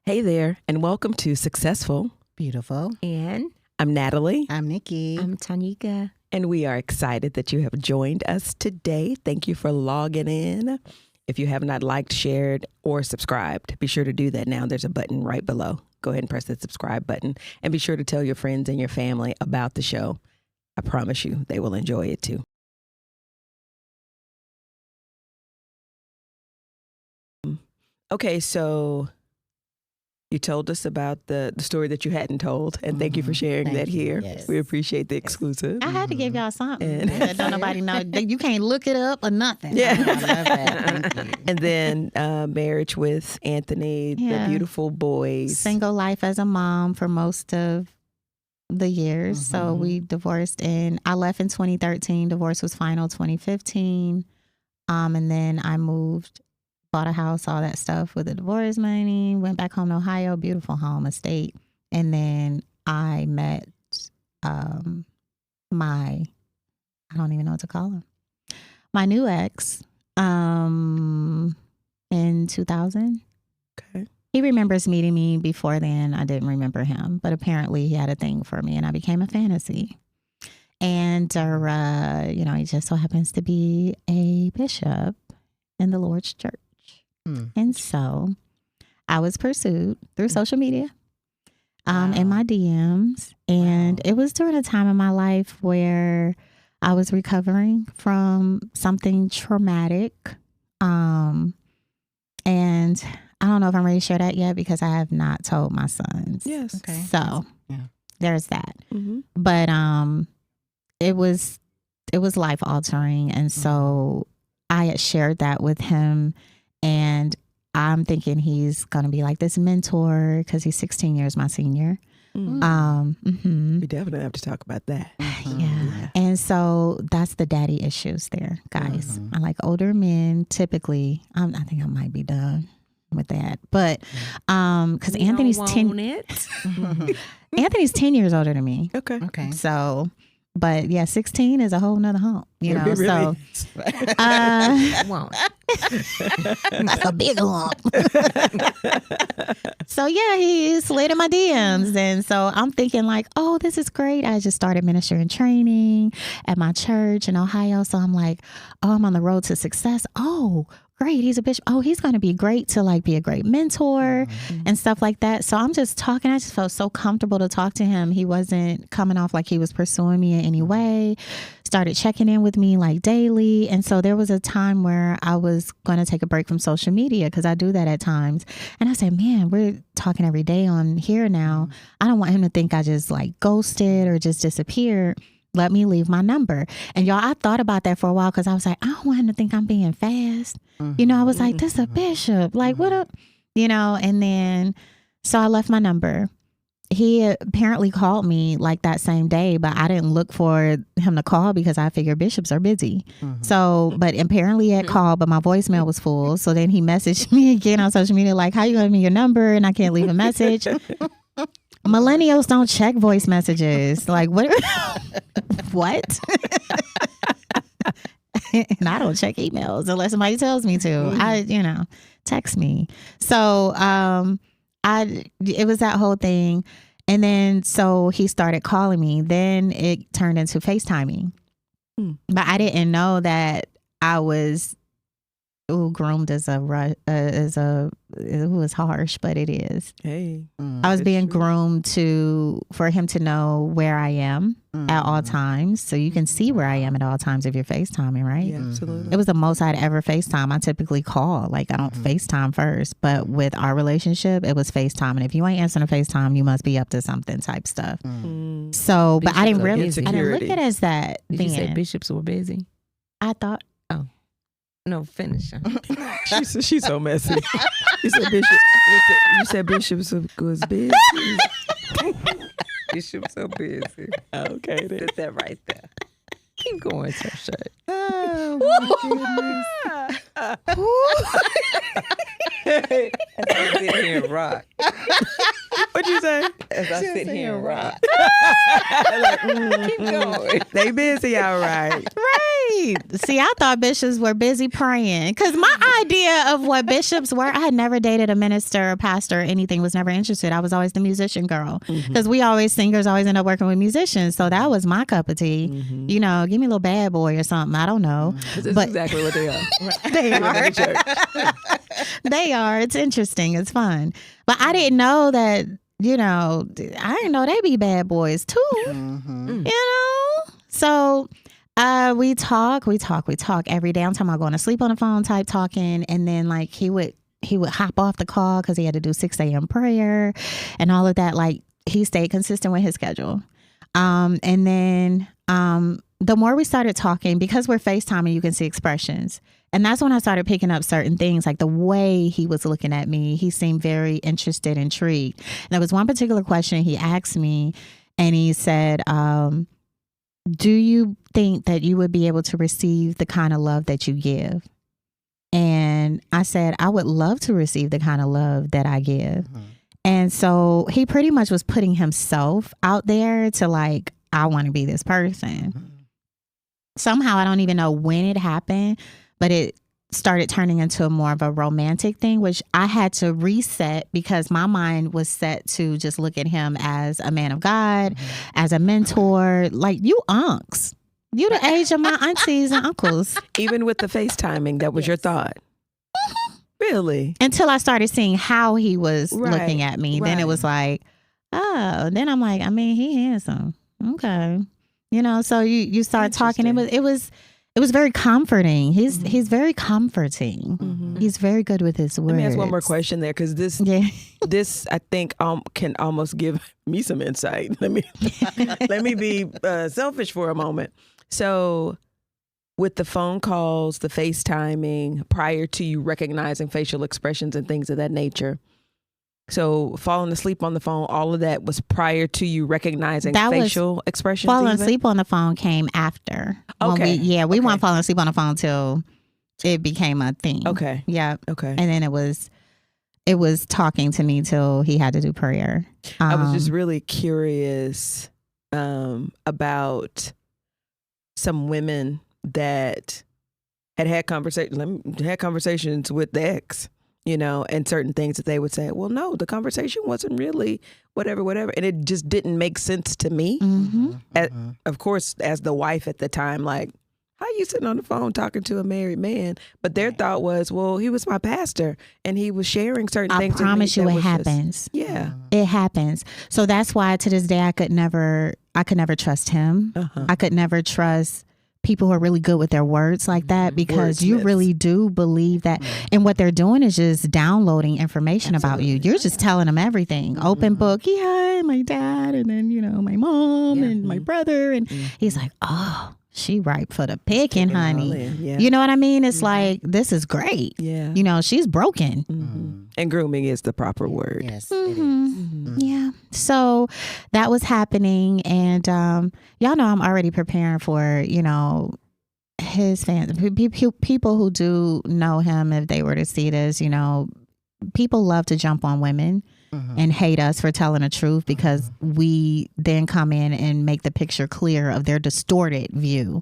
Hey there, and welcome to Successful. Beautiful. And I'm Natalie, I'm Nikki. I'm Tanika. and we are excited that you have joined us today. Thank you for logging in. If you have not liked, shared, or subscribed, be sure to do that now. There's a button right below. Go ahead and press the subscribe button, and be sure to tell your friends and your family about the show. I promise you, they will enjoy it too. Okay, so you told us about the story that you hadn't told, and thank you for sharing Thank that you. here. Yes. We appreciate the exclusive. I had to give y'all something. And- Don't nobody know. You can't look it up or nothing. Yeah. I love that. Thank you. And then marriage with Anthony, the Yeah. beautiful boys. Single life as a mom for most of the years. So we divorced I left in 2013. Divorce was final 2015. And then I moved, bought a house, all that stuff with the divorce money, went back home to Ohio, beautiful home, estate. And then I met I don't even know what to call him, my new ex in 2000. Okay. He remembers meeting me before then. I didn't remember him, but apparently he had a thing for me and I became a fantasy. And, he just so happens to be a bishop in the Lord's church. And so I was pursued through social media in my DMs. And it was during a time in my life where I was recovering from something traumatic. And I don't know if I'm ready to share that yet because I have not told my sons. Yes. Okay. So there's that. Mm-hmm. But it was life altering. And so I had shared that with him. And I'm thinking he's going to be like this mentor because he's 16 years my senior. We definitely have to talk about that. Yeah. And so that's the daddy issues there, guys. I like older men typically. I think I might be done with that. But because Anthony's 10 Anthony's 10 years older than me. Okay. So, but yeah, 16 is a whole nother hump, you know. It really So Won't. that's a big lump. So yeah, he slid in my DMs. And so I'm thinking like, oh, this is great. I just started ministering training at my church in Ohio. So I'm like, oh, I'm on the road to success. Oh, great. He's a bishop. Oh, he's going to be great to like be a great mentor and stuff like that. So I'm just talking. I just felt so comfortable to talk to him. He wasn't coming off like he was pursuing me in any way. Started checking in with me like daily. And so there was a time where I was going to take a break from social media because I do that at times. And I said, man, we're talking every day on here now. I don't want him to think I just like ghosted or just disappeared. Let me leave my number. And y'all, I thought about that for a while because I was like, I don't want him to think I'm being fast. You know, I was like, this is a bishop. Like, what up? You know, and then so I left my number. He apparently called me like that same day, but I didn't look for him to call because I figured bishops are busy. So, but apparently he had called, but my voicemail was full. So then he messaged me again on social media, like, how you giving me your number? And I can't leave a message. Millennials don't check voice messages. Like, what? What? And I don't check emails unless somebody tells me to. Text me. So it was that whole thing. And then so he started calling me. Then it turned into FaceTiming. But I didn't know that I was groomed as it was harsh, but it is. Hey. I was being groomed for him to know where I am at all times. So you can see where I am at all times if you're FaceTiming, right? Yeah, absolutely. It was the most I'd ever FaceTime. I typically call. Like, I don't FaceTime first. But with our relationship, it was FaceTime. And if you ain't answering a FaceTime, you must be up to something type stuff. So, but I didn't look at it as that. Did you say bishops were busy? I thought. No, finish. She's so messy. You said bishops was busy. Bishops are busy. Okay, then. Put that right there. Keep going, Trisha. Oh my goodness. As I sit here and rock. What'd you say? As I sit here and rock. Like, Keep going. They busy, all right. Right. right. See, I thought bishops were busy praying because my idea of what bishops were, I had never dated a minister or pastor or anything, was never interested. I was always the musician girl because singers always end up working with musicians. So that was my cup of tea. You know, give me a little bad boy or something. I don't know. That's exactly what they are. They are. They are. It's interesting. It's fun. But I didn't know that, you know, I didn't know they be bad boys too. You know? So we talk every day. I'm talking about going to sleep on the phone type talking. And then like he would hop off the call because he had to do 6 a.m. prayer and all of that. Like he stayed consistent with his schedule. And then the more we started talking, because we're FaceTiming, you can see expressions. And that's when I started picking up certain things, like the way he was looking at me. He seemed very interested, intrigued. And there was one particular question he asked me, and he said, do you think that you would be able to receive the kind of love that you give? And I said, I would love to receive the kind of love that I give. And so he pretty much was putting himself out there to like, I want to be this person. Somehow, I don't even know when it happened, but it started turning into more of a romantic thing, which I had to reset because my mind was set to just look at him as a man of God, as a mentor. Like, you unks. You the age of my aunties and uncles. Even with the FaceTiming, that was your thought? Really? Until I started seeing how he was looking at me. Then it Right. was like, oh, then I'm like, I mean, he handsome. Okay. You know, so you start talking. It was very comforting. He's very comforting. He's very good with his words. Let me ask one more question there, because this I think can almost give me some insight. Let me be selfish for a moment. So, with the phone calls, the FaceTiming, prior to you recognizing facial expressions and things of that nature. So falling asleep on the phone, all of that was prior to you recognizing facial expressions? Falling asleep on the phone came after. Okay. We weren't falling asleep on the phone till it became a thing. Okay. Yeah. Okay. And then it was talking to me till he had to do prayer. I was just really curious about some women that had conversations with the ex, you know, and certain things that they would say, well, no, the conversation wasn't really whatever. And it just didn't make sense to me. Of course, as the wife at the time, like, how you sitting on the phone talking to a married man? But their thought was, well, he was my pastor and he was sharing certain things. I promise you it happens. It happens. So that's why to this day, I could never trust him. I could never trust people who are really good with their words like that, because you really do believe that. And what they're doing is just downloading information about you. You're just telling them everything. Open book. Yeah, my dad, and then, you know, my mom and my brother. And he's like, oh, she ripe for the picking, honey. You know what I mean? It's like, this is great. You know, she's broken. And grooming is the proper word. Yes, it is. Yeah. So that was happening. And y'all know I'm already preparing for, you know, his fans, people who do know him, if they were to see this, you know, people love to jump on women and hate us for telling the truth, because we then come in and make the picture clear of their distorted view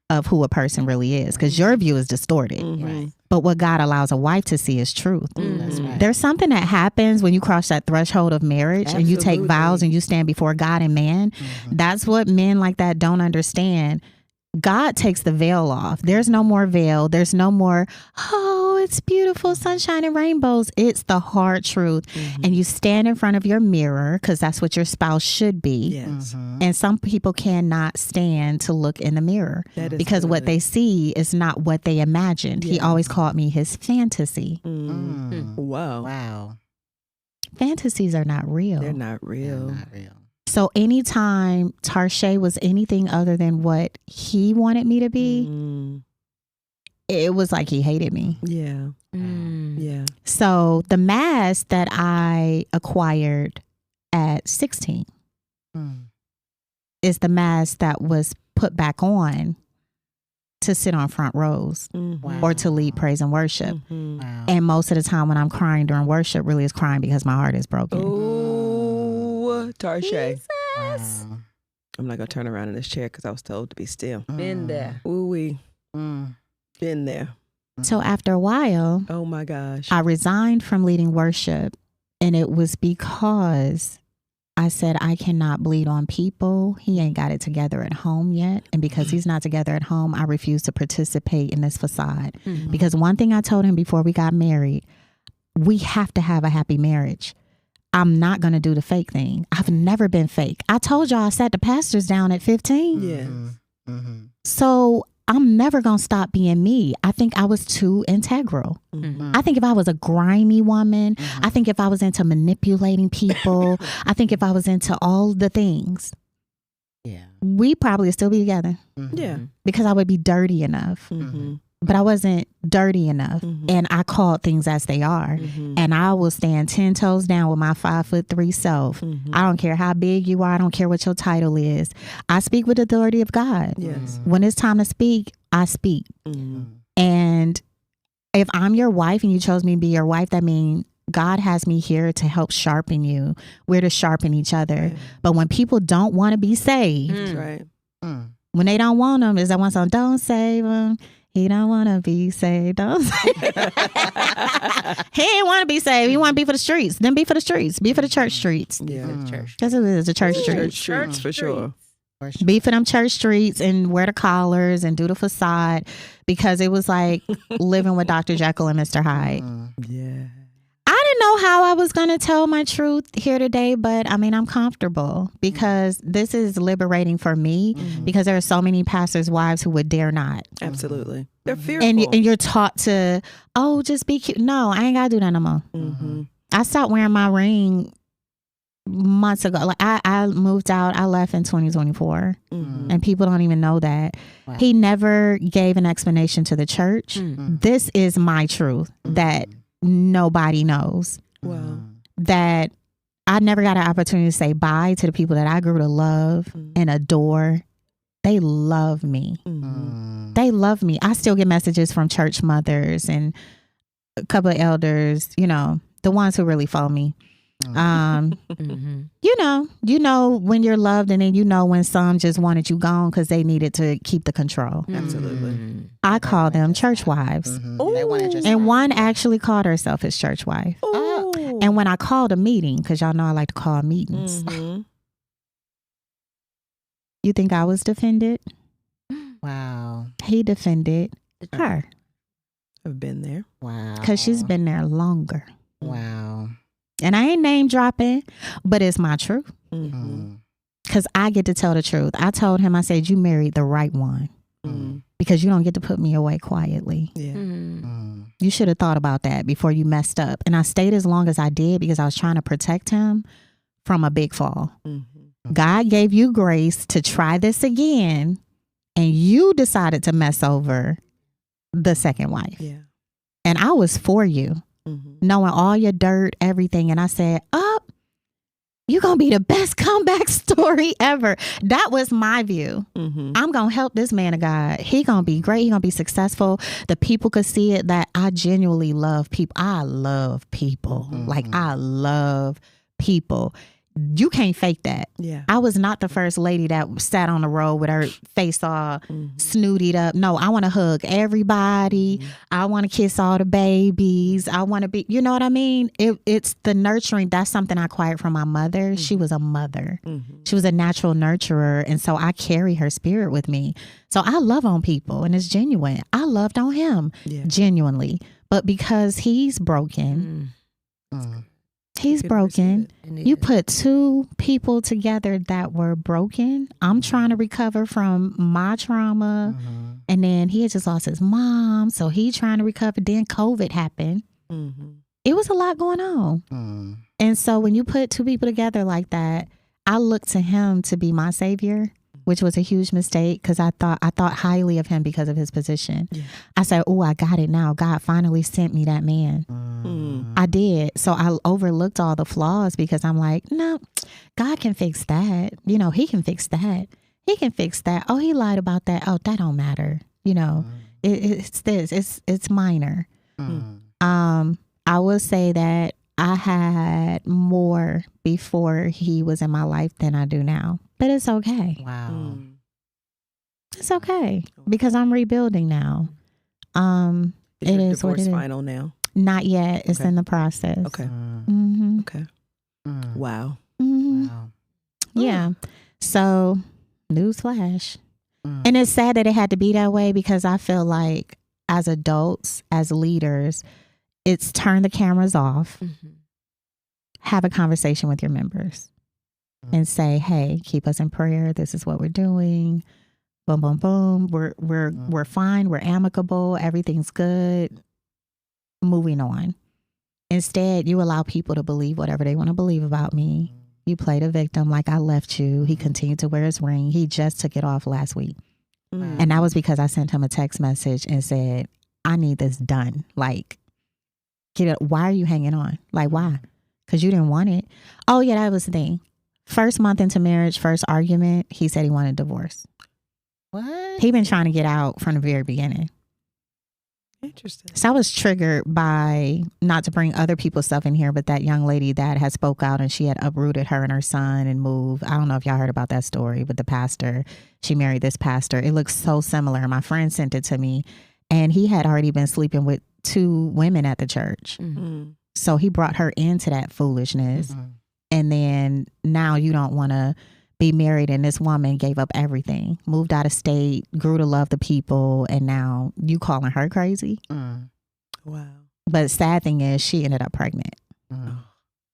of who a person really is, because your view is distorted. But what God allows a wife to see is truth. That's right. There's something that happens when you cross that threshold of marriage and you take vows and you stand before God and man. That's what men like that don't understand. God takes the veil off. There's no more veil. There's no more, oh, it's beautiful, sunshine and rainbows. It's the hard truth. And you stand in front of your mirror, because that's what your spouse should be. And some people cannot stand to look in the mirror because what they see is not what they imagined. He always called me his fantasy. Wow. Fantasies are not real. They're not real. So anytime Tarshay was anything other than what he wanted me to be, it was like he hated me. Yeah. Yeah. So the mask that I acquired at 16 is the mask that was put back on to sit on front rows or to lead praise and worship. And most of the time when I'm crying during worship, really is crying because my heart is broken. Oh, Tarshay. I'm not gonna turn around in this chair because I was told to be still. Been there. Ooh wee, Mm. been there. So after a while, Oh my gosh. I resigned from leading worship, and it was because I said, I cannot bleed on people. He ain't got it together at home yet. And because he's not together at home, I refuse to participate in this facade. Mhm. Because one thing I told him before we got married, we have to have a happy marriage. I'm not going to do the fake thing. I've never been fake. I told y'all I sat the pastors down at 15. Yes. Mm-hmm. So I'm never going to stop being me. I think I was too integral. Mhm. I think if I was a grimy woman, I think if I was into manipulating people, I think if I was into all the things, Yeah. we probably would still be together Yeah. because I would be dirty enough. Mm-hmm. But I wasn't dirty enough. Mhm. And I called things as they are. Mm-hmm. And I will stand 10 toes down with my 5'3" self. Mm-hmm. I don't care how big you are. I don't care what your title is. I speak with the authority of God. Yes. When it's time to speak, I speak. Mm-hmm. And if I'm your wife and you chose me to be your wife, that means God has me here to help sharpen you. We're to sharpen each other. Right. But when people don't want to be saved, That's Mm. right. Mm. when they don't want them, is that one song, don't save him. He don't want to be saved. Don't save him. He ain't want to be saved. He want to be for the streets. Then be for the streets. Be for the church streets. Yeah. Mm. Church. That's what it is, the church Church streets. streets for sure. Worship. Be for them church streets and wear the collars and do the facade, because it was like living with Dr. Jekyll and Mr. Hyde. Mm. Yeah. I didn't know how I was going to tell my truth here today, but I mean, I'm comfortable because this is liberating for me, because there are so many pastors' wives who would dare not. Absolutely. They're fearful. And you're taught to, oh, just be cute. No, I ain't got to do that no more. Mm-hmm. I stopped wearing my ring months ago. Like I moved out. I left in 2024, Mm-hmm. and people don't even know that. Wow. He never gave an explanation to the church. Mm. This is my truth that nobody knows. Wow. That I never got an opportunity to say bye to the people that I grew to love and adore. They love me. Mm-hmm. They love me. I still get messages from church mothers and a couple of elders, you know, the ones who really follow me. Mm-hmm. You know when you're loved, and then you know when some just wanted you gone because they needed to keep the control. Absolutely. Mm-hmm. I call them church wives. Mhm. They wanna just And one actually called herself his church wife. Oh. And when I called a meeting, because y'all know I like to call meetings, Mm-hmm. you think I was defended? Wow. He defended her I've been there. Wow. because she's been there longer. Wow. And I ain't name dropping, but it's my truth Mm-hmm. Mm. because I get to tell the truth. I told him, I said, you married the right one Mm-hmm. because you don't get to put me away quietly. Yeah. Mm-hmm. Mm. You should have thought about that before you messed up. And I stayed as long as I did because I was trying to protect him from a big fall. Mm-hmm. God gave you grace to try this again, and you decided to mess over the second wife. Yeah. And I was for you, Mm-hmm. knowing all your dirt, everything. And I said, you're going to be the best comeback story ever. That was my view. Mm-hmm. I'm going to help this man of God. He going to be great. He going to be successful. The people could see it that I genuinely love people. I love people. Like I love people. You can't fake that. Yeah. I was not the first lady that sat on the road with her face all snootied up. No, I want to hug everybody. I want to kiss all the babies. I want to be, you know what I mean? It's the nurturing. That's something I acquired from my mother. She was a mother. Mm-hmm. She was a natural nurturer. And so I carry her spirit with me. So I love on people, and it's genuine. I loved on him Yeah. genuinely. But because he's broken, Mm. he's Good broken. Mm-hmm. You put two people together that were broken. I'm trying to recover from my trauma. Mhm. And then he had just lost his mom. So he trying to recover. Then COVID happened. Mm-hmm. It was a lot going on. Mm. And so when you put two people together like that, I looked to him to be my savior, which was a huge mistake because I thought highly of him because of his position. Yeah. I said, oh, I got it now. God finally sent me that man. Mm. I did. So I overlooked all the flaws because I'm like, no, God can fix that. You know, he can fix that. He can fix that. Oh, he lied about that. Oh, that don't matter. You know, it's this. It's minor. Mm. I will say that I had more before he was in my life than I do now. But it's okay. Wow. Mm. It's okay because I'm rebuilding now. Is It your is what divorce it is. final now? Not yet. It's Okay. in the process. Okay. Mm-hmm. Okay. Mm. Wow. Mm-hmm. Wow. Yeah. So, newsflash. Mm. And it's sad that it had to be that way because I feel like as adults, as leaders, it's turn the cameras off, have a conversation with your members and say, hey, keep us in prayer. This is what we're doing. Boom, boom, boom. We're fine. We're amicable. Everything's good. Moving on. Instead, you allow people to believe whatever they want to believe about me. You play the victim like I left you. He continued to wear his ring. He just took it off last week. Mm. And that was because I sent him a text message and said, I need this done. Like, get it. Why are you hanging on? Like, why? Because you didn't want it. Oh, yeah, that was the thing. First month into marriage, first argument, he said he wanted divorce. What? He been trying to get out from the very beginning. Interesting. So I was triggered by, not to bring other people's stuff in here, but that young lady that had spoke out and she had uprooted her and her son and moved. I don't know if y'all heard about that story, but the pastor, she married this pastor. It looks so similar. My friend sent it to me and he had already been sleeping with 2 women at the church. Mm. So he brought her into that foolishness. And then now you don't want to be married, and this woman gave up everything, moved out of state, grew to love the people, and now you calling her crazy. Wow. But sad thing is she ended up pregnant.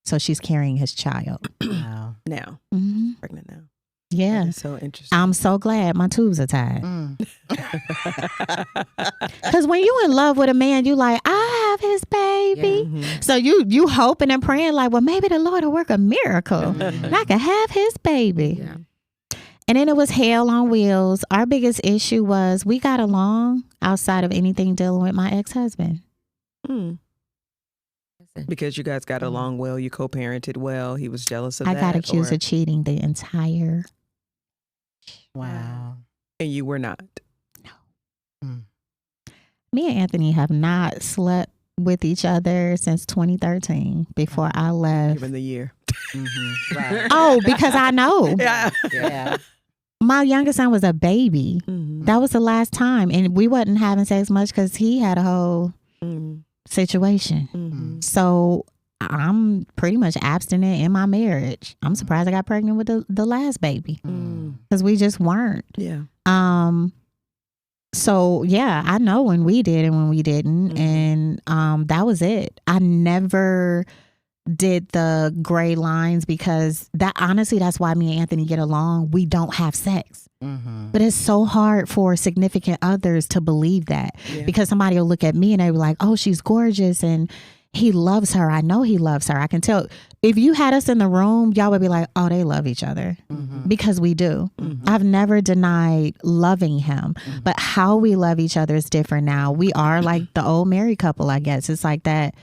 So she's carrying his child. Wow. Now, Mm-hmm. pregnant now. Yeah. That's so interesting. I'm so glad my tubes are tied. Mm. Because when you in love with a man, you like, I have his baby. Mhm. So you hoping and praying like, well, maybe the Lord will work a miracle. And I can have his baby. Yeah. And then it was hell on wheels. Our biggest issue was we got along outside of anything dealing with my ex-husband. Mm. Because you guys got along well, you co-parented well. He was jealous of I that. got accused or- of cheating the entire. Wow. and you were not. Me and Anthony have not slept with each other since 2013 before I left. Given the year. Right. Oh, because I know. Yeah. Yeah. My youngest son was a baby. Mhm. That was the last time. And we wasn't having sex much because he had a whole Mhm. situation. Mhm. So I'm pretty much abstinent in my marriage. I'm surprised I got pregnant with the last baby Mm. because we just weren't. Yeah. So yeah, I know when we did and when we didn't. Mhm. And that was it. I never did the gray lines because that honestly, that's why me and Anthony get along. We don't have sex. But it's so hard for significant others to believe that Yeah. because somebody will look at me and they be like, oh, she's gorgeous and he loves her. I know he loves her. I can tell. If you had us in the room, y'all would be like, oh, they love each other because we do. I've never denied loving him, but how we love each other is different now. We are like the old married couple, I guess. It's like that.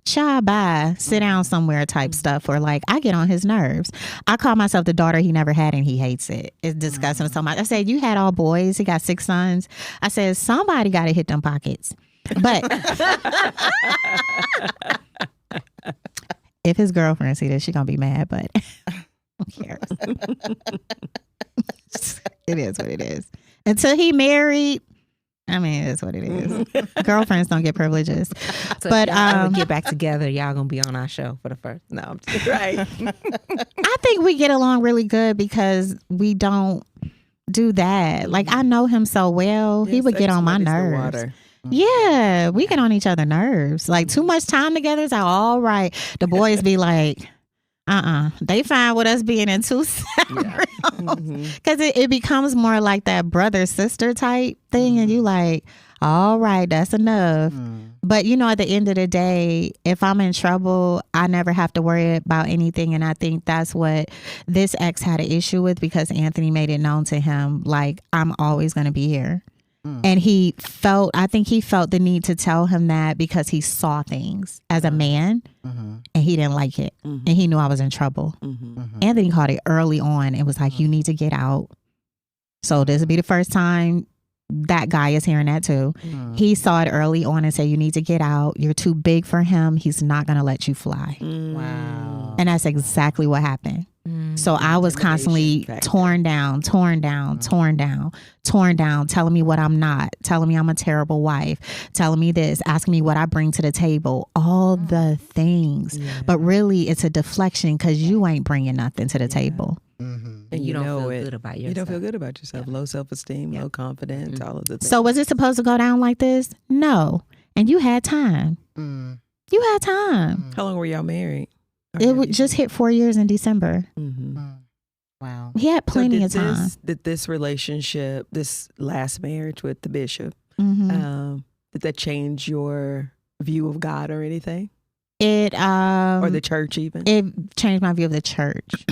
Child, bye, sit down somewhere type stuff, or like I get on his nerves. I call myself the daughter he never had and he hates it. It's disgusting so much. I said, you had all boys. He got 6 sons. I said, somebody got to hit them pockets. But if his girlfriend see this, she going to be mad, but who cares? It is what it is. Until he married, I mean, it is what it is. Girlfriends don't get privileges. So But, if y'all ever um, get back together, y'all gonna be on our show for the first. No, I'm just Right. I think we get along really good because we don't do that. Like, I know him so well. He Yeah, would get sex on my muddies the nerves. water. Yeah, we get on each other's nerves. Like, too much time together is like, all right. The boys be like, they fine with us being in 2 separate Mhm. because it becomes more like that brother sister type thing, and you like, all right, that's enough. But you know, at the end of the day, if I'm in trouble, I never have to worry about anything, and I think that's what this ex had an issue with because Anthony made it known to him, like, I'm always going to be here. And I think he felt the need to tell him that because he saw things as a man and he didn't like it. And he knew I was in trouble. Anthony caught it early on and was like, you need to get out. So this will be the first time that guy is hearing that too. Mm. He saw it early on and said, you need to get out. You're too big for him. He's not going to let you fly. Wow. And that's exactly what happened. So I was constantly factor. torn down, telling me what I'm not, telling me I'm a terrible wife, telling me this, asking me what I bring to the table, all the things. Yeah. But really, it's a deflection because you ain't bringing nothing to the table. Mm-hmm. And you don't know feel it. good about yourself. You don't feel good about yourself. Low self-esteem, low confidence, all of the things. So was it supposed to go down like this? No. And you had time. Mm. You had time. How long were y'all married? Or It have would you- just hit 4 years in December. Mhm. Mm. Wow. He had plenty So of time. Did this relationship, this last marriage with the bishop, Mhm. did that change your view of God or anything? It Or the church even? it changed my view of the church.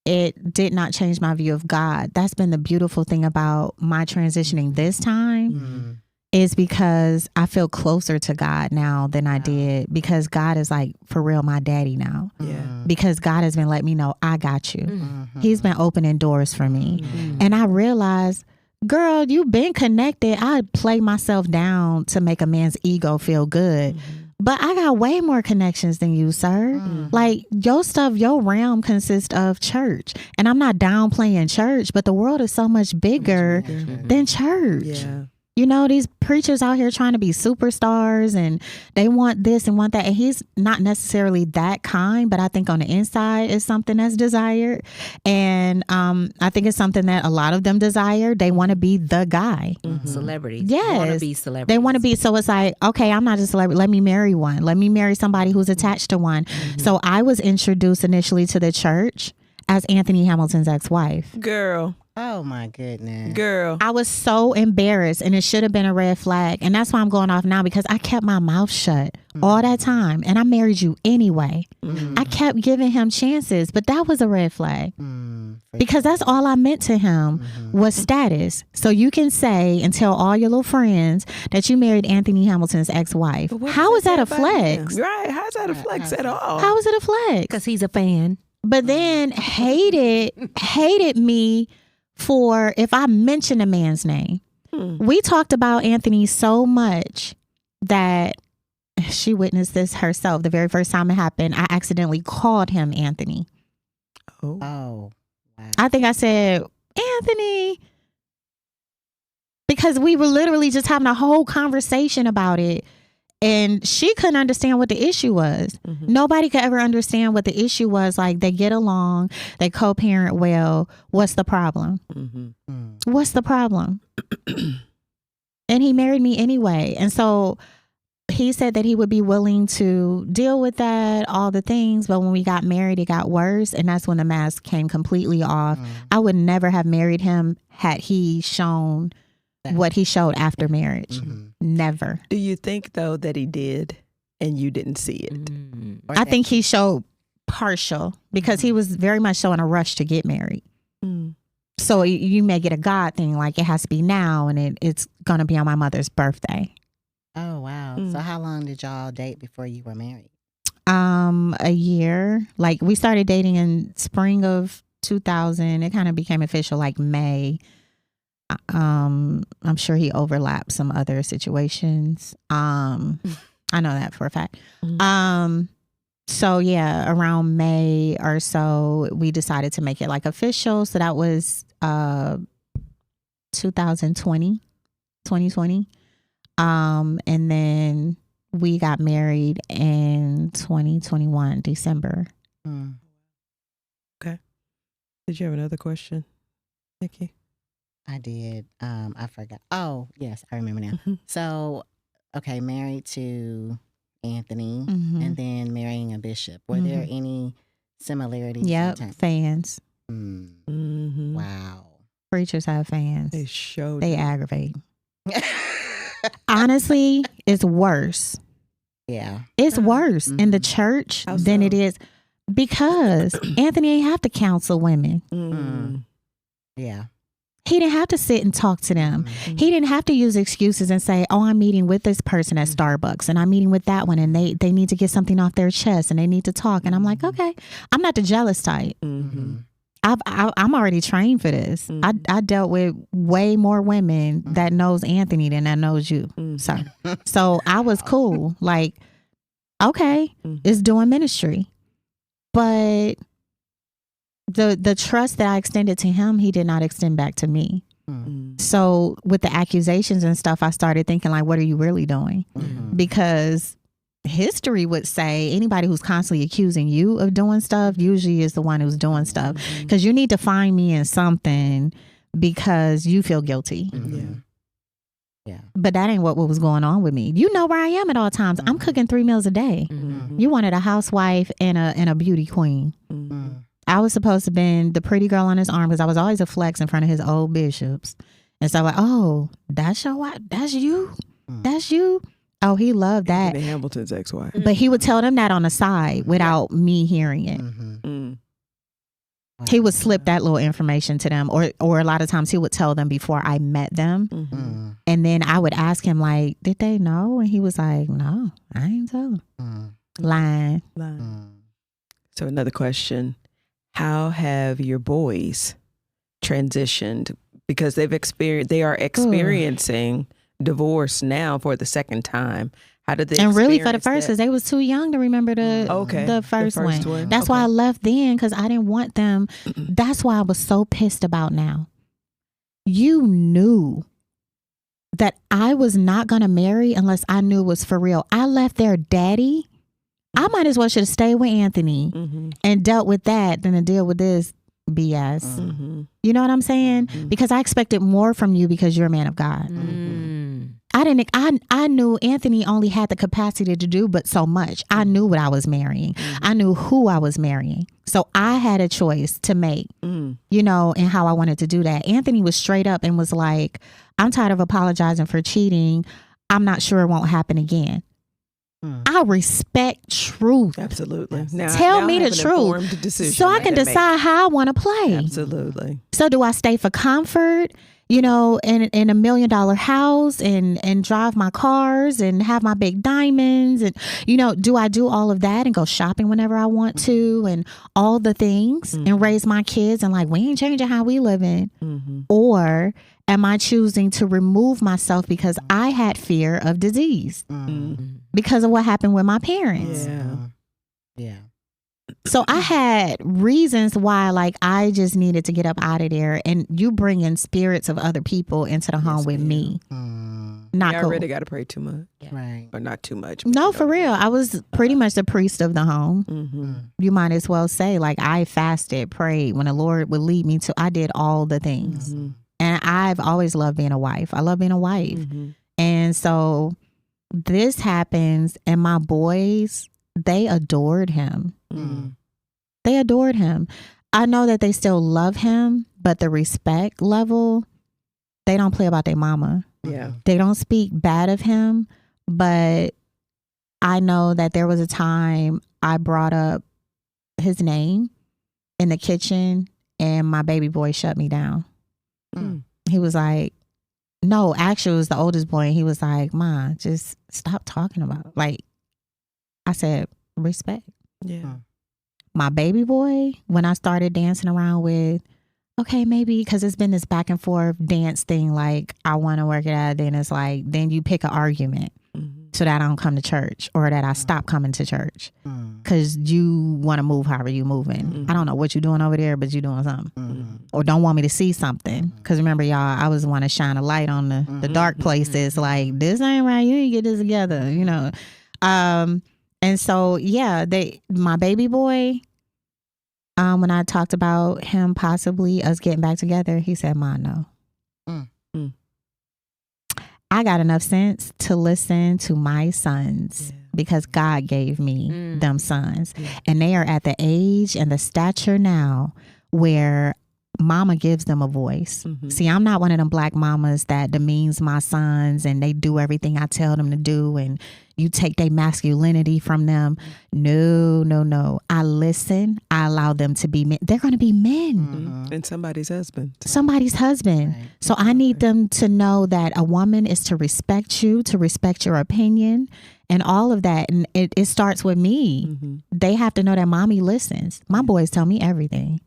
It did not change my view of God. That's been the beautiful thing about my transitioning this time Mm. is because I feel closer to God now than I did, because God is like for real my daddy now. Yeah. Because God has been letting me know I got you. Mhm. He's been opening doors for me. Mm. And I realized, girl, you've been connected. I play myself down to make a man's ego feel good. But I got way more connections than you, sir. Mm. Like your stuff, your realm consists of church. And I'm not downplaying church, but the world is so much bigger than church. Yeah. You know, these preachers out here trying to be superstars and they want this and want that. And he's not necessarily that kind, but I think on the inside is something that's desired. And I think it's something that a lot of them desire. They want to be the guy. Celebrities. Yes. Want to be celebrities. They want to be. So it's like, okay, I'm not a celebrity. Let me marry one. Let me marry somebody who's attached to one. So I was introduced initially to the church as Anthony Hamilton's ex-wife. Girl. Oh my goodness. Girl. I was so embarrassed, and it should have been a red flag. And that's why I'm going off now, because I kept my mouth shut all that time. And I married you anyway. I kept giving him chances, but that was a red flag. Because that's all I meant to him was status. So you can say and tell all your little friends that you married Anthony Hamilton's ex-wife. But what How does is that a say about him? flex? Right. How's that a flex at all? How is it a flex? Because he's a fan. But then hated me for if I mention a man's name. We talked about Anthony so much that she witnessed this herself. The very first time it happened, I accidentally called him Anthony. Oh. Oh. Wow. I think I said, Anthony, because we were literally just having a whole conversation about it. And she couldn't understand what the issue was. Nobody could ever understand what the issue was. Like, they get along, they co-parent well. What's the problem? What's the problem? And he married me anyway. And so he said that he would be willing to deal with that, all the things. But when we got married, it got worse. And that's when the mask came completely off. I would never have married him had he shown what he showed after marriage. Never. Do you think, though, that he did and you didn't see it? I think he showed partial because he was very much so in a rush to get married. So you may get a God thing, like it has to be now, and it's going to be on my mother's birthday. Oh wow. So how long did y'all date before you were married? A year. Like we started dating in spring of 2000. It kind of became official like May. I'm sure he overlapped some other situations. I know that for a fact. So yeah, around May or so, we decided to make it like official. So that was 2020. And then we got married in 2021, December. Okay. Did you have another question, Nikki? I did. I forgot. Oh, yes, I remember now. So, okay, married to Anthony and then marrying a bishop. Were there any similarities? Yep, fans. Wow. Preachers have fans. They showed. They aggravate. Honestly, it's worse. Yeah. It's worse in the church How than so? it is because Anthony ain't have to counsel women. Yeah. He didn't have to sit and talk to them. He didn't have to use excuses and say, oh, I'm meeting with this person at Starbucks and I'm meeting with that one and they need to get something off their chest and they need to talk. And I'm like, okay, I'm not the jealous type. I'm already trained for this. I dealt with way more women that knows Anthony than that knows you, sir. So I was cool. Like, okay, it's doing ministry. But the trust that I extended to him, he did not extend back to me. So with the accusations and stuff, I started thinking like, what are you really doing? Because history would say anybody who's constantly accusing you of doing stuff usually is the one who's doing stuff, because you need to find me in something because you feel guilty. Yeah. But that ain't what was going on with me. You know where I am at all times. I'm cooking 3 meals a day. You wanted a housewife and a beauty queen. I was supposed to have been the pretty girl on his arm because I was always a flex in front of his old bishops. And so like, oh, that's your wife? That's you? That's you? Oh, he loved that. Anthony Hamilton's ex-wife. But he would tell them that on the side without me hearing it. He would slip that little information to them, or a lot of times he would tell them before I met them. And then I would ask him like, did they know? And he was like, no, I ain't tell them. Lying. So another question, how have your boys transitioned? Because they are experiencing divorce now for the second time. How did they And really for the experience first, because they was too young to remember the first one. That's why I left then, because I didn't want them. That's why I was so pissed about now. You knew that I was not going to marry unless I knew it was for real. I left their daddy. I might as well should have stayed with Anthony and dealt with that than to deal with this BS. You know what I'm saying? Because I expected more from you because you're a man of God. I knew Anthony only had the capacity to do but so much. I knew what I was marrying. I knew who I was marrying. So I had a choice to make, you know, and how I wanted to do that. Anthony was straight up and was like, I'm tired of apologizing for cheating. I'm not sure it won't happen again. I respect truth. Absolutely. Tell me the truth so I can decide how I want to play. Absolutely. So do I stay for comfort, you know, in $1 million house and drive my cars and have my big diamonds? And, you know, do I do all of that and go shopping whenever I want to and all the things and raise my kids and like, we ain't changing how we living? Or am I choosing to remove myself because I had fear of disease because of what happened with my parents? Yeah. So I had reasons why, like, I just needed to get up out of there. And you bring in spirits of other people into the home with me. Not cool. I already got to pray too much. Right. Or not too much. No, for real. I was pretty much the priest of the home. You might as well say, like, I fasted, prayed. When the Lord would lead me to, I did all the things. And I've always loved being a wife. I love being a wife. And so this happens, and my boys, they adored him. They adored him. I know that they still love him, but the respect level, they don't play about their mama. Yeah. They don't speak bad of him, but I know that there was a time I brought up his name in the kitchen and my baby boy shut me down. He was like, no, actually it was the oldest boy. And he was like, Ma, just stop talking about it. Like, I said, respect. Yeah. My baby boy, when I started dancing around with, okay, maybe because it's been this back and forth dance thing, like I want to work it out. Then it's like, then you pick an argument so that I don't come to church or that I stop coming to church because you want to move however you moving. I don't know what you're doing over there, but you're doing something or don't want me to see something. Because remember, y'all, I was want to shine a light on the dark places. Like, this ain't right. You need to get this together, you know. And so, yeah, my baby boy, when I talked about him possibly us getting back together, he said, Ma, no. I got enough sense to listen to my sons because God gave me them sons. And they are at the age and the stature now where mama gives them a voice. See, I'm not one of them black mamas that demeans my sons and they do everything I tell them to do and you take their masculinity from them. No. I listen. I allow them to be men. They're going to be men. And somebody's husband. Right. So I need them to know that a woman is to respect you, to respect your opinion and all of that. And it starts with me. They have to know that mommy listens. My boys tell me everything.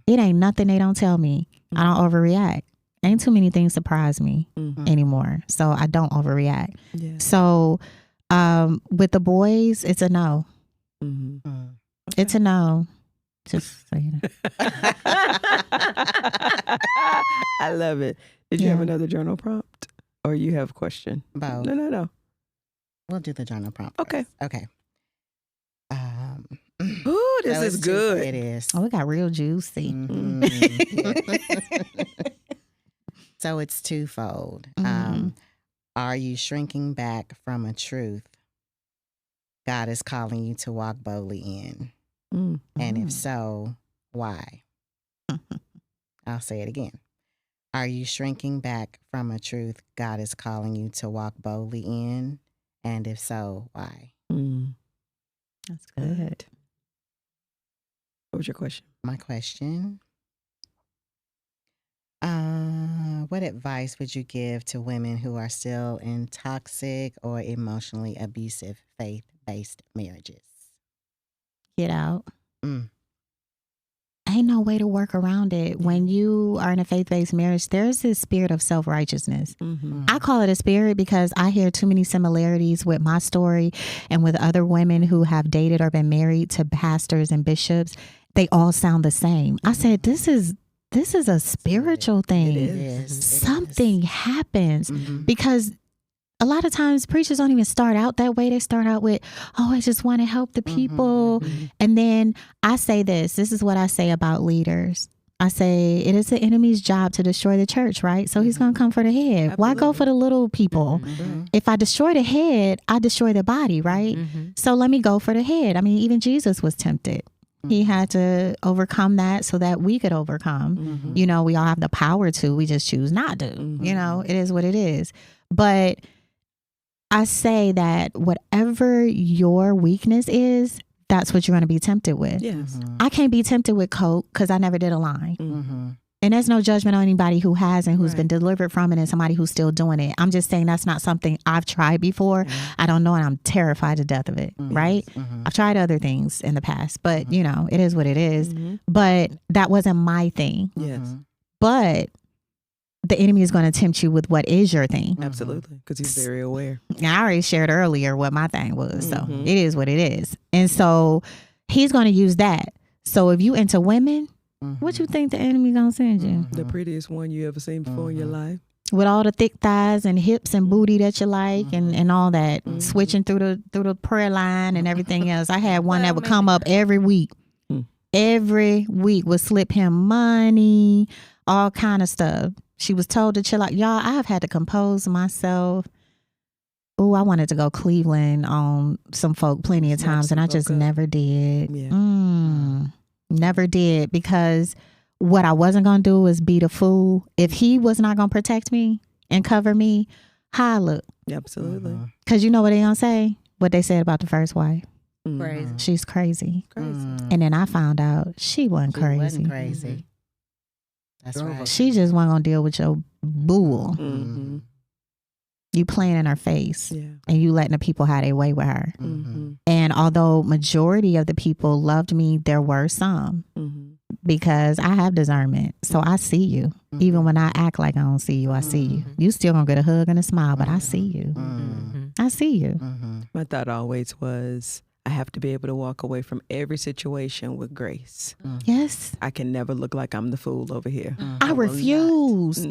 It ain't nothing they don't tell me. I don't overreact. Ain't too many things surprise me anymore. So I don't overreact. Yeah. So with the boys, it's a no. It's a no. Just so you know. I love it. Did you have another journal prompt? Or you have a question? Both. No. We'll do the journal prompt. Okay. First. Okay. Ooh, this So is it's good. It is. Oh, it got real juicy. So it's twofold. Are you shrinking back from a truth God is calling you to walk boldly in? And if so, why? I'll say it again. Are you shrinking back from a truth God is calling you to walk boldly in? And if so, why? That's good. What was your question? My question, what advice would you give to women who are still in toxic or emotionally abusive faith-based marriages? Get out. Ain't no way to work around it. When you are in a faith-based marriage, there's this spirit of self-righteousness. I call it a spirit because I hear too many similarities with my story and with other women who have dated or been married to pastors and bishops. They all sound the same. I said, this is a spiritual thing. It is. Something happens because a lot of times preachers don't even start out that way. They start out with, oh, I just want to help the people. And then I say this is what I say about leaders. I say it is the enemy's job to destroy the church, right? So he's going to come for the head. Absolutely. Why go for the little people? If I destroy the head, I destroy the body, right? So let me go for the head. I mean, even Jesus was tempted. He had to overcome that so that we could overcome. You know, we all have the power to. We just choose not to. You know, it is what it is. But I say that whatever your weakness is, that's what you're going to be tempted with. Yes. I can't be tempted with coke because I never did a line. And there's no judgment on anybody who has and who's been delivered from it and somebody who's still doing it. I'm just saying that's not something I've tried before. I don't know, and I'm terrified to death of it, right? I've tried other things in the past, but, you know, it is what it is. But that wasn't my thing. Yes. But the enemy is going to tempt you with what is your thing. Absolutely. Because he's very aware. I already shared earlier what my thing was. So it is what it is. And so he's going to use that. So if you into women, what you think the enemy going to send you? The prettiest one you ever seen before in your life. With all the thick thighs and hips and booty that you like and all that. Switching through the prayer line and everything else. I had one that would come up every week. Every week would slip him money, all kind of stuff. She was told to chill out. Y'all, I have had to compose myself. Oh, I wanted to go Cleveland on some folk plenty of times, and I just never did. Never did, because what I wasn't going to do was be the fool. If he was not going to protect me and cover me, how I look. Absolutely. Because you know what they going to say? What they said about the first wife. Crazy. She's crazy. Crazy. And then I found out she wasn't crazy. Wasn't crazy. That's right. She just wasn't going to deal with your bull. You playing in her face and you letting the people have their way with her. And although majority of the people loved me, there were some because I have discernment. So I see you. Even when I act like I don't see you, I see you. You still gonna get a hug and a smile, but I see you. I see you. My thought always was, I have to be able to walk away from every situation with grace. Yes. I can never look like I'm the fool over here. I refuse.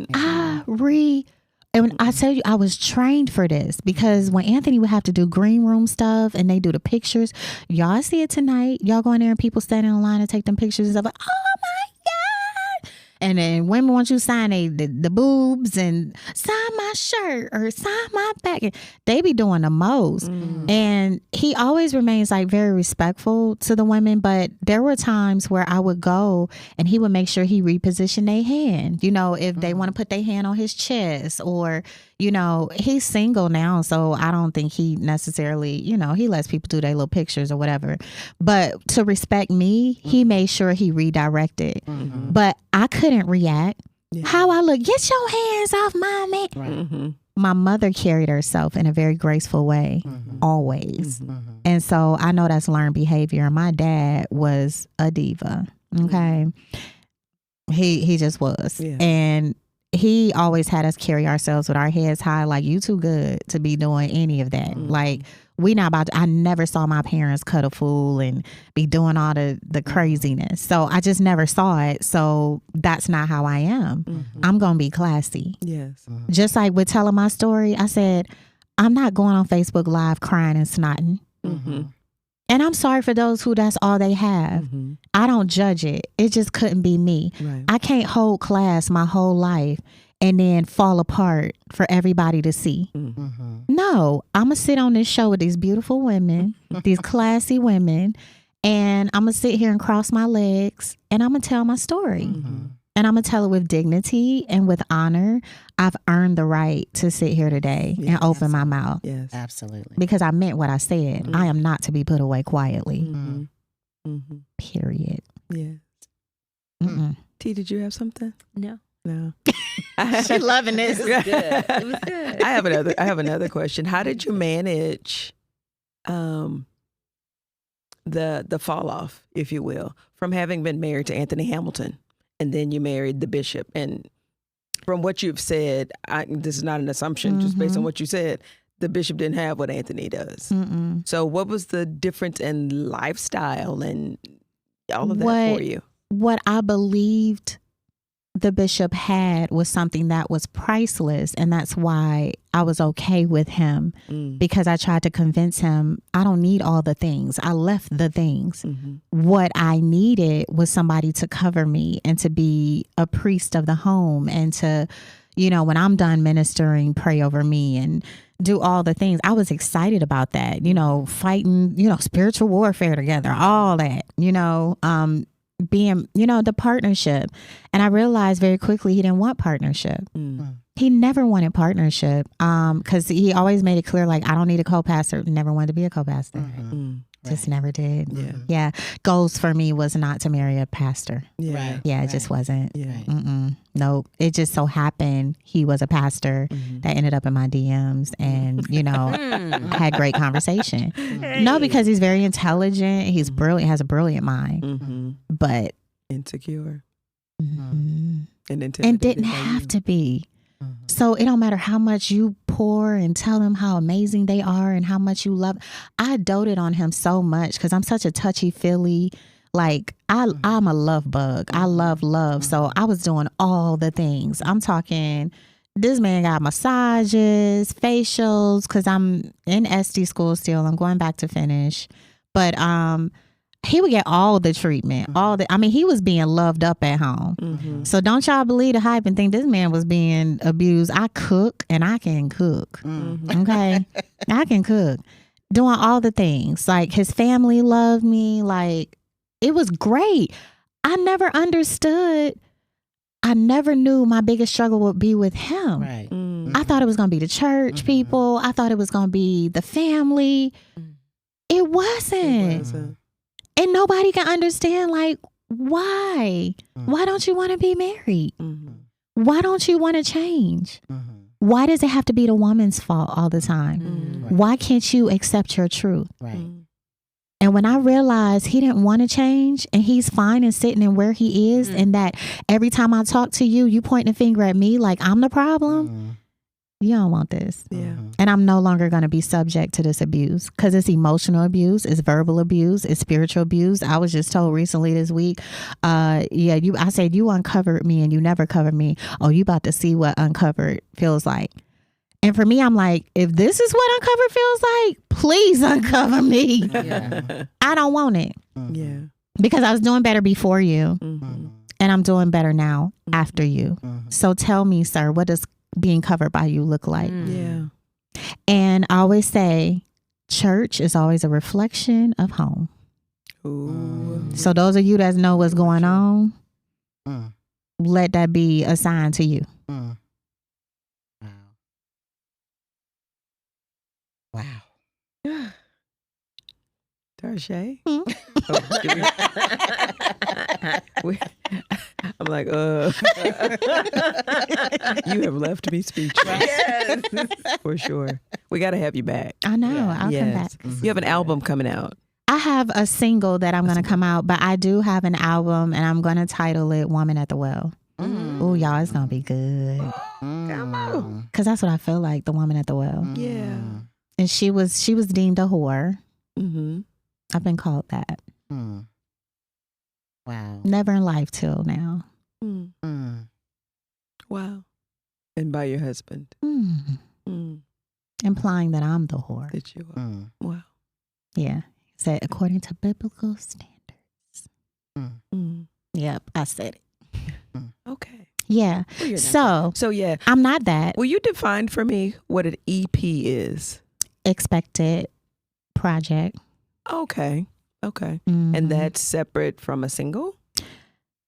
And when I tell you, I was trained for this because when Anthony would have to do green room stuff and they do the pictures, y'all see it tonight. Y'all go in there and people standing in line and take them pictures and stuff like, oh my God. And then women want you to sign the boobs and sign my shirt or sign my back. They be doing the most. And he always remains like very respectful to the women. But there were times where I would go and he would make sure he repositioned their hand. You know, if they want to put their hand on his chest or, you know, he's single now. So I don't think he necessarily, you know, he lets people do their little pictures or whatever. But to respect me, he made sure he redirected. But I couldn't react. How I look, get your hands off my man. My mother carried herself in a very graceful way, always. And so I know that's learned behavior. My dad was a diva. Okay. He just was. Yeah. And he always had us carry ourselves with our heads high, like, you too good to be doing any of that. Like, we not about to, I never saw my parents cut a fool and be doing all the craziness. So I just never saw it. So that's not how I am. I'm going to be classy. Yes. Just like with telling my story, I said, I'm not going on Facebook Live crying and snotting. And I'm sorry for those who that's all they have. I don't judge it. It just couldn't be me. Right. I can't hold class my whole life and then fall apart for everybody to see. No, I'm going to sit on this show with these beautiful women, these classy women, and I'm going to sit here and cross my legs and I'm going to tell my story. And I'm going to tell it with dignity and with honor. I've earned the right to sit here today and open my mouth. Yes. Absolutely. Because I meant what I said. I am not to be put away quietly. Period. Yeah. T, did you have something? No. No. She loving this. It was good. It was good. I have another question. How did you manage the fall off, if you will, from having been married to Anthony Hamilton and then you married the bishop? And from what you've said, this is not an assumption, just based on what you said, the bishop didn't have what Anthony does. So what was the difference in lifestyle and all of that for you? What I believed the bishop had was something that was priceless, and that's why I was okay with him, because I tried to convince him I don't need all the things. I left the things. What I needed was somebody to cover me and to be a priest of the home and to, you know, when I'm done ministering, pray over me and do all the things. I was excited about that, you know, fighting, you know, spiritual warfare together, all that, you know, being, you know, the partnership. And I realized very quickly he didn't want partnership. He never wanted partnership because he always made it clear, like, I don't need a co-pastor. Never wanted to be a co-pastor. Just never did. Yeah. Goals for me was not to marry a pastor. Yeah, it just wasn't. Nope. It just so happened he was a pastor that ended up in my DMs and, you know, had great conversation. No, because he's very intelligent. He's brilliant, has a brilliant mind. But insecure. and intimidated didn't by have you. to be. So it don't matter how much you pour and tell them how amazing they are and how much you love. I doted on him so much because I'm such a touchy-feely, like, I'm a love bug. I love love. So I was doing all the things. I'm talking, this man got massages, facials, because I'm in SD school still. I'm going back to finish. But he would get all the treatment, he was being loved up at home. So don't y'all believe the hype and think this man was being abused. I cook and I can cook. Okay. I can cook. Doing all the things. Like, his family loved me. Like, it was great. I never understood. I never knew my biggest struggle would be with him. Right. I thought it was going to be the church people. I thought it was going to be the family. It wasn't. And nobody can understand, like, why? Why don't you want to be married? Why don't you want to change? Why does it have to be the woman's fault all the time? Why can't you accept your truth? Right. And when I realized he didn't want to change and he's fine and sitting in where he is, and that every time I talk to you, you pointing a finger at me like I'm the problem, you don't want this. And I'm no longer going to be subject to this abuse because it's emotional abuse, it's verbal abuse, it's spiritual abuse. I was just told recently this week, I said, you uncovered me and you never covered me. Oh, you about to see what uncovered feels like. And for me, I'm like, if this is what uncovered feels like, please uncover me. I don't want it. Because I was doing better before you and I'm doing better now after you. So tell me, sir, what does being covered by you look like? And I always say church is always a reflection of home. So those of you that know what's going on, let that be a sign to you. Wow. Tarshay? I'm like, you have left me speechless. For sure. We got to have you back. I know. I'll come back. You have an album coming out. I have a single that I'm going to come out, but I do have an album, and I'm going to title it Woman at the Well. Oh, y'all, it's going to be good. Come on. Because that's what I feel like, the woman at the well. Yeah. And she was deemed a whore. Mm-hmm. I've been called that. Wow. Never in life till now. Wow. And by your husband. Implying that I'm the whore. That you are. Wow. Yeah. He said, according to biblical standards. Yep, I said it. Okay. Yeah. Well, so yeah. I'm not that. Will you define for me what an EP is? Expected project. Okay. And that's separate from a single?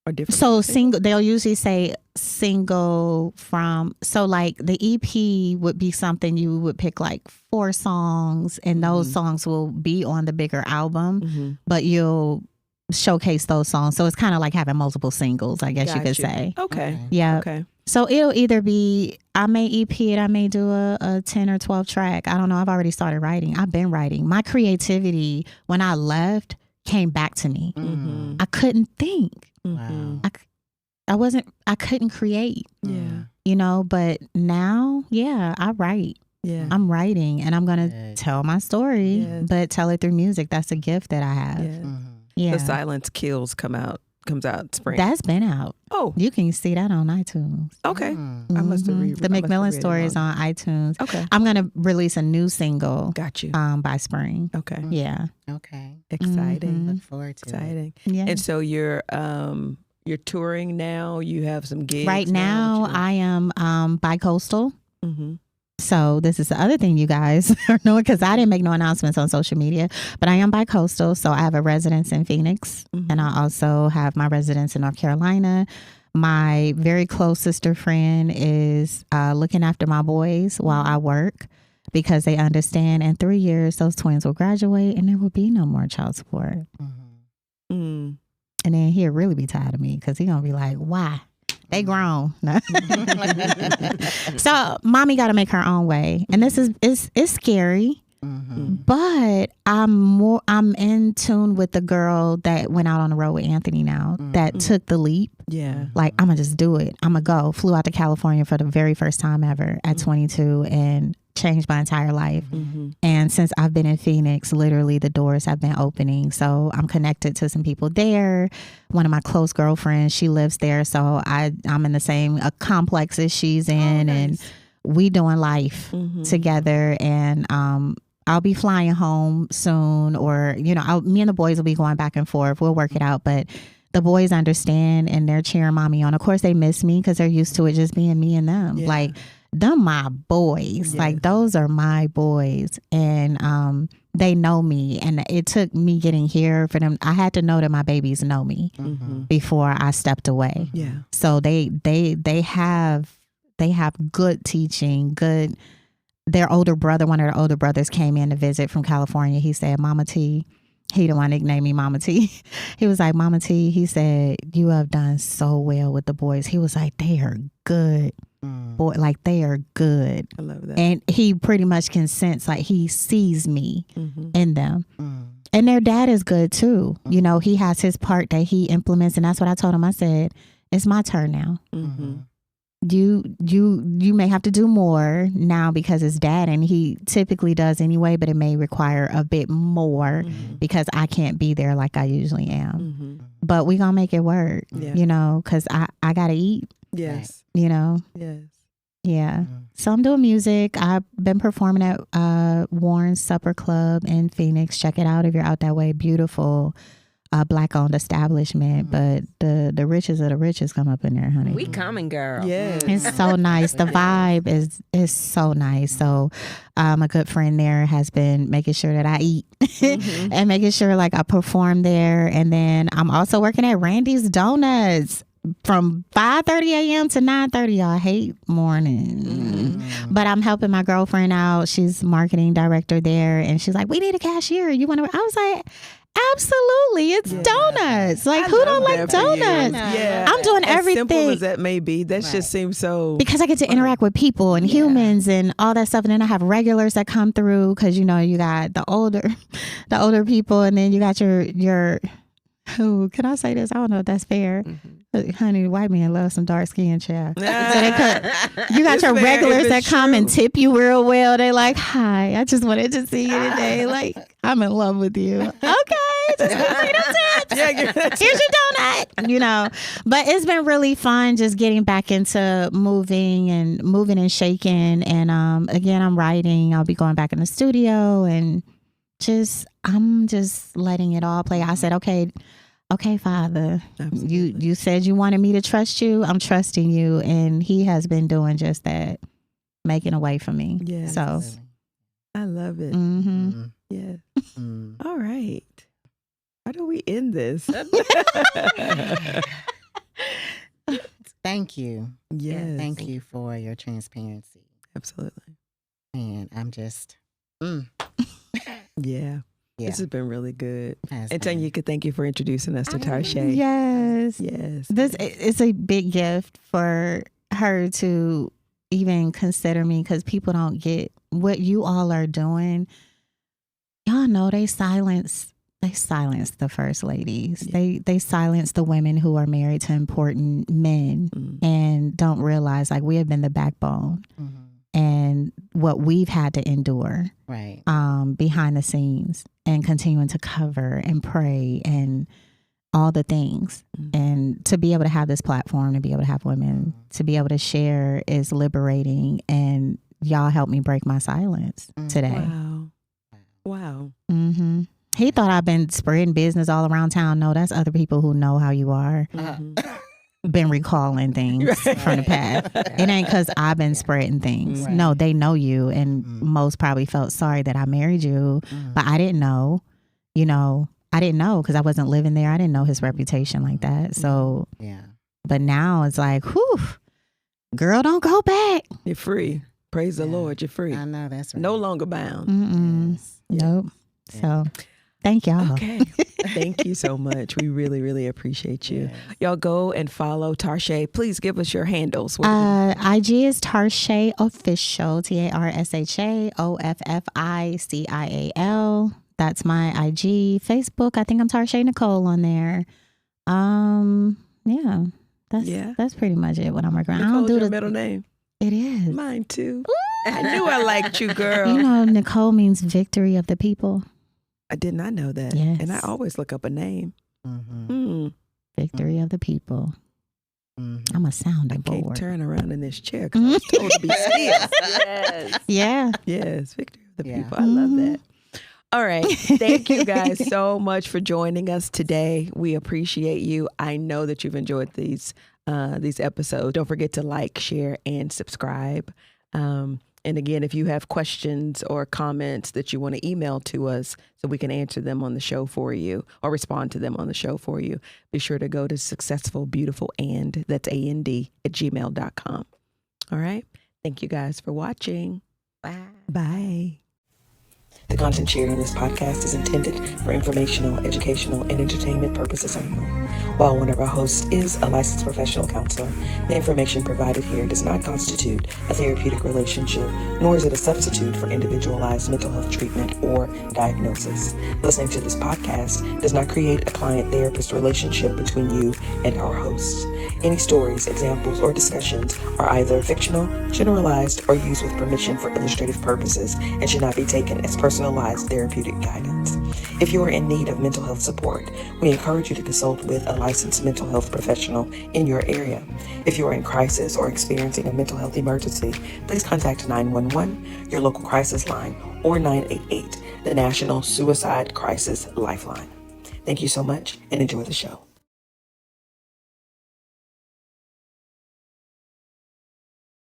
Or different? So single, they'll usually say single from, so like the EP would be something you would pick like 4 songs, and those songs will be on the bigger album, but you'll showcase those songs. So it's kind of like having multiple singles, I guess you could say. Okay. Yeah. Okay. So it'll either be, I may EP it, I may do a 10 or 12 track. I don't know. I've already started writing. I've been writing. My creativity, when I left, came back to me. I couldn't think. Wow. I couldn't create. Yeah. You know, but now, yeah, I write. Yeah. I'm writing, and I'm going to tell my story, but tell it through music. That's a gift that I have. Yeah. Yeah. The Silence Kills comes out spring. That's been out. Oh. You can see that on iTunes. Okay. I must have read The McMillan Story is on iTunes. Okay. I'm going to release a new single. Got you. By spring. Okay. Yeah. Okay. Exciting. Look forward to Exciting. Yeah. And so you're touring now. You have some gigs. Right now, I am bi-coastal. So this is the other thing you guys are knowing, because I didn't make no announcements on social media, but I am bi-coastal. So I have a residence in Phoenix, and I also have my residence in North Carolina. My very close sister friend is looking after my boys while I work, because they understand in 3 years those twins will graduate and there will be no more child support. And then he'll really be tired of me, because he's going to be like, why? They grown. So mommy got to make her own way. And this is, it's scary, but I'm in tune with the girl that went out on the road with Anthony now, that took the leap. Yeah. Like, I'm going to just do it. I'm going to go. Flew out to California for the very first time ever at 22 and changed my entire life. And since I've been in Phoenix, literally the doors have been opening. So I'm connected to some people there. One of my close girlfriends, she lives there. So I'm in the same complex as she's in. And we doing life together. And I'll be flying home soon, or, you know, me and the boys will be going back and forth. We'll work it out. But the boys understand, and they're cheering mommy on. Of course, they miss me because they're used to it just being me and them. Yeah. Like, them my boys. Like, those are my boys. And they know me. And it took me getting here for them. I had to know that my babies know me before I stepped away. Yeah. So they have good teaching, good. Their older brother, one of their older brothers, came in to visit from California. He said, Mama T, he the one nicknamed me Mama T. He was like, Mama T, he said, you have done so well with the boys. He was like, they are good. Boy, like, they are good. I love that. And he pretty much can sense, like, he sees me in them. And their dad is good too. You know, he has his part that he implements. And that's what I told him. I said, it's my turn now. You may have to do more now because it's dad, and he typically does anyway, but it may require a bit more because I can't be there like I usually am. But we gonna make it work, you know, because I gotta eat. Yes. You know. Yes. Yeah. So I'm doing music. I've been performing at Warren's Supper Club in Phoenix. Check it out if you're out that way. Beautiful. Black-owned establishment, but the richest of the richest come up in there, honey. We coming, girl. Yeah. It's so nice. The vibe is so nice. So a good friend there has been making sure that I eat and making sure like I perform there. And then I'm also working at Randy's Donuts from 5:30 a.m. to 9:30. Y'all, I hate morning. But I'm helping my girlfriend out. She's marketing director there, and she's like, we need a cashier. You want to? I was like, Absolutely. It's donuts. Like, who don't like donuts? Yeah. I'm doing as everything. simple as that may be, that just seems so. Because I get to interact with people and humans and all that stuff. And then I have regulars that come through because, you know, you got the older people, and then you got your who, can I say this? I don't know if that's fair. Honey, white men love some dark skin, child. So you got your regulars that come and tip you real well. They like, hi, I just wanted to see you today. Like, I'm in love with you. Okay, just here's your donut. You know, but it's been really fun just getting back into moving and shaking. And again, I'm writing. I'll be going back in the studio and I'm just letting it all play. I said, okay, Father, you said you wanted me to trust you. I'm trusting you. And he has been doing just that, making a way for me. Yeah. So I love it. Mm-hmm. Yeah. All right. How do we end this? Thank you. Yes. Thank you for your transparency. Absolutely. And I'm just, Yeah. This has been really good. And Tanya, thank you for introducing us to Tarshay. Yes. Yes. This is a big gift for her to even consider me, because people don't get what you all are doing. Y'all know they silence the first ladies. Yeah. They silence the women who are married to important men and don't realize, like, we have been the backbone. And what we've had to endure behind the scenes, and continuing to cover and pray and all the things. And to be able to have this platform, to be able to have women, to be able to share is liberating. And y'all helped me break my silence today. Wow. Mm-hmm. He thought I've been spreading business all around town. No, that's other people who know how you are. Been recalling things from the past. It ain't because I've been spreading things. No, they know you, and most probably felt sorry that I married you, but I didn't know. You know, I didn't know because I wasn't living there. I didn't know his reputation like that. So, but now it's like, whew, girl, don't go back. You're free. Praise the Lord, you're free. I know, that's right. No longer bound. Yes. Nope. So, thank y'all. Okay. Thank you so much. We really, really appreciate you. Y'all go and follow Tarshay. Please give us your handles. IG is Tarshay Official, TARSHAOFFICIAL. That's my IG. Facebook, I think I'm Tarshay Nicole on there. That's pretty much it. What I'm working on. I don't do your middle name. It is mine too. I knew I liked you, girl. You know, Nicole means victory of the people. I did not know that. Yes. And I always look up a name. Victory of the people. I'm a sounding board. I can't turn around in this chair because I was told to be still. Yes. Yeah. Yes, victory of the people. I love that. All right. Thank you guys so much for joining us today. We appreciate you. I know that you've enjoyed these episodes. Don't forget to like, share, and subscribe. And again, if you have questions or comments that you want to email to us so we can answer them on the show for you or respond to them on the show for you, be sure to go to successfulbeautiful.and, that's AND, @gmail.com. All right. Thank you guys for watching. Bye. Bye. The content shared on this podcast is intended for informational, educational, and entertainment purposes only. While one of our hosts is a licensed professional counselor, the information provided here does not constitute a therapeutic relationship, nor is it a substitute for individualized mental health treatment or diagnosis. Listening to this podcast does not create a client-therapist relationship between you and our hosts. Any stories, examples, or discussions are either fictional, generalized, or used with permission for illustrative purposes and should not be taken as personalized therapeutic guidance. If you are in need of mental health support, we encourage you to consult with a licensed mental health professional in your area. If you are in crisis or experiencing a mental health emergency, please contact 911, your local crisis line, or 988, the National Suicide Crisis Lifeline. Thank you so much and enjoy the show.